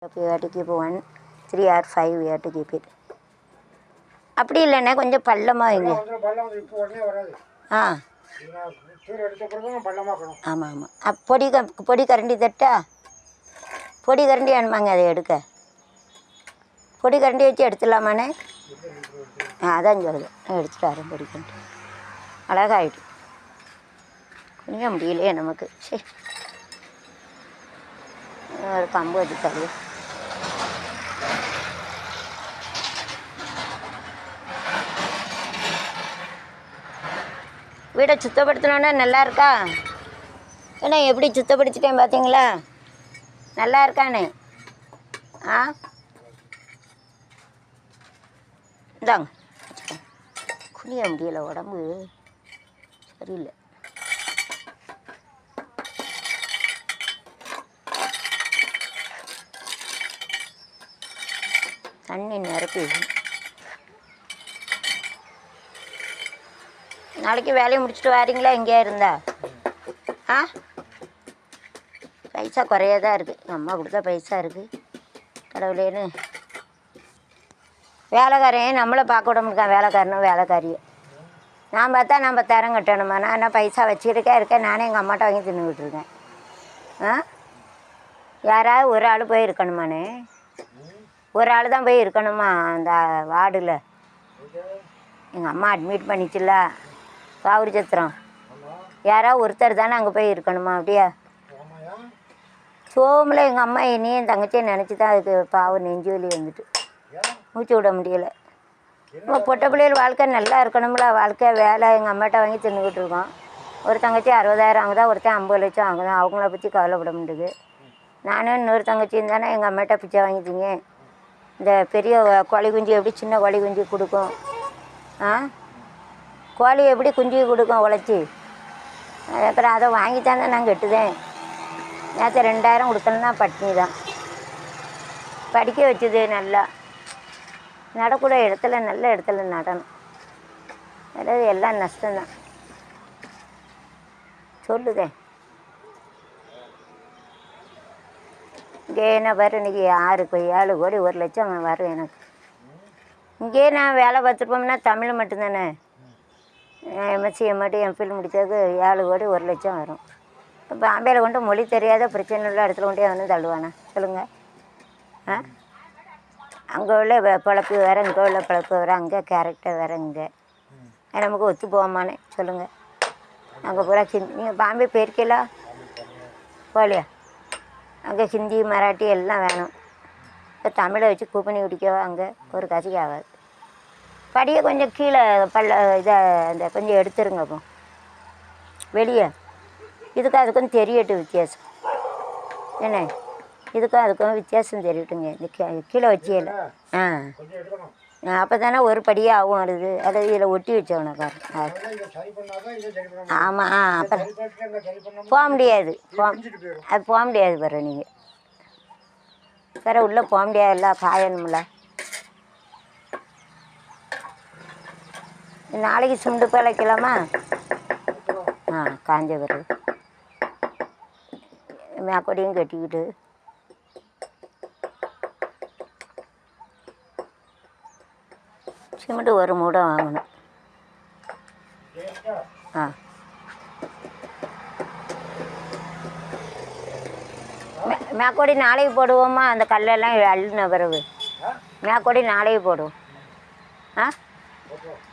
We have to keep 1, 3 or 5 we have to keep it. அப்படி இல்லைண்ணே கொஞ்சம் பள்ளமாக வைங்க. ஆ ஆமாம் ஆமாம். பொடி கரண்டி தட்டா? பொடி கரண்டி வேணுமாங்க அதை எடுக்க? பொடி கரண்டி வச்சு எடுத்துடலாமாண்ணே? அதான் சொல்லுது எடுத்துட்டு வரேன். பொடி கரண்டி அழகாயிட்டு குனிய முடியலையே நமக்கு. சரி ஒரு கம்பு வச்சு தள்ளி வீடை சுத்தப்படுத்தினோன்னா நல்லா இருக்கா? ஏன்னா எப்படி சுத்தப்படுத்திட்டேன் பார்த்தீங்களா? நல்லா இருக்கானே? ஆ இந்தாங்க குனிய முடியலை, உடம்பு சரியில்லை. தண்ணி நிரப்பி நாளைக்கு வேலையை முடிச்சுட்டு வாரீங்களா? எங்கேயா இருந்தா? ஆ பைசா குறையாதான் இருக்குது. எங்கள் அம்மா கொடுத்தா பைசா இருக்குது. கடவுளேன்னு வேலைக்காரையும் நம்மளை பார்க்க விட முடியாது. வேலைக்காரனும் வேலைக்காரியும் நான் பார்த்தா நம்ம தரம் கட்டணுமா? நான் என்ன பைசா வச்சுக்கிட்டே நானே எங்கள் அம்மாட்ட வாங்கி தின்னுக்கிட்டு இருக்கேன். ஆ யாராவது ஒரு ஆள் போய் இருக்கணுமாண்ணே? ஒரு ஆள் தான் போய் இருக்கணுமா அந்த வார்டில்? எங்கள் அம்மா அட்மிட் பண்ணிச்சுல்ல காவிரி சத்திரம், யாராவது ஒருத்தர் தானே அங்கே போய் இருக்கணுமா? அப்படியா சோமில் எங்கள் அம்மா என்னையும் தங்கச்சியும் நினச்சி தான் அதுக்கு பாவம் நெஞ்சு வலி வந்துட்டு மூச்சு விட முடியலை. நம்ம பொட்டை பிள்ளைகள் வாழ்க்கை நல்லா இருக்கணும்ல. வாழ்க்கை வேலை எங்கள் அம்மாட்ட வாங்கி தின்னுக்கிட்டு இருக்கோம். ஒரு தங்கச்சி 60,000 அங்கே தான், ஒருத்தன் 50 லட்சம் அங்கே தான். அவங்கள பற்றி கவலைப்பட முடியுது. நானும் இன்னொரு தங்கச்சியும் தானே எங்கள் அம்மாட்ட பிச்சை வாங்கிட்டீங்க. இந்த பெரிய கோழி குஞ்சு எப்படி சின்ன கோழி குஞ்சு கொடுக்கும்? ஆ கோழி எப்படி குஞ்சு கொடுக்கும் உழைச்சி? அப்புறம் அதை வாங்கித்தானே நான் கெட்டுதேன். நேற்று 2000 கொடுத்தேன்னா பட்னி தான். படிக்க வச்சுது நல்லா. நடக்கூட இடத்துல நல்ல இடத்துல நடணும். அதாவது எல்லாம் நஷ்டம்தான் சொல்லுதேன். இங்கே என்ன பாரு, இன்றைக்கி 7 கோடி 1 லட்சம் வரும் எனக்கு. இங்கேயே நான் வேலை பார்த்துருப்போம்னா தமிழ் மட்டும்தானே. எம்எஸ்சி எம்எட்டு எம்ஃபில் முடித்ததுக்கு 7 கோடி 1 லட்சம் வரும். இப்போ பாம்பேயில் கொண்டு மொழி தெரியாத பிரச்சனை உள்ள இடத்துல கொண்டே வந்து தள்ளுவானா சொல்லுங்கள்? ஆ அங்கே உள்ள பிழப்பு வேறு, இங்கே உள்ள பிழப்பு வேறு, அங்கே கேரக்டர் வேறு. இங்கே நமக்கு ஒத்து போவாமானே சொல்லுங்கள்? அங்கே பூரா நீங்கள் பாம்பே போயிருக்கீங்களா? போகலையா? அங்கே ஹிந்தி மராட்டி எல்லாம் வேணும். இப்போ தமிழை வச்சு கூப்பணி குடிக்கவா? அங்கே ஒரு கசிக்கு ஆகாது. படியை கொஞ்சம் கீழே இதை அந்த கொஞ்சம் எடுத்துருங்க. அப்போ வெளியே இதுக்கும் அதுக்கும் தெரியட்டும் வித்தியாசம். என்ன இதுக்கும் அதுக்கும் வித்தியாசம் தெரியட்டுங்க. இந்த கீழே வச்சியல. அப்போ தானே ஒரு படியே ஆகும். வருது அதை இதில் ஒட்டி வச்சவனக்கார். ஆமாம். அப்புறம் போக முடியாது. அது போக முடியாது. பாரு நீங்கள் வேறு உள்ளே போக முடியாதுல்ல, காயணும்ல. நாளைக்கு சுண்டு பழைக்கலாமா? காஞ்ச பிறகு மேக்கொடியும் கட்டிக்கிட்டு சிமெண்ட் ஒரு மூடை வாங்கணும். மேக்கொடி நாளைக்கு போடுவோமா? அந்த கல்லெல்லாம் அள்ளின பிறகு மேக்கொடி நாளைக்கு போடுவோம்.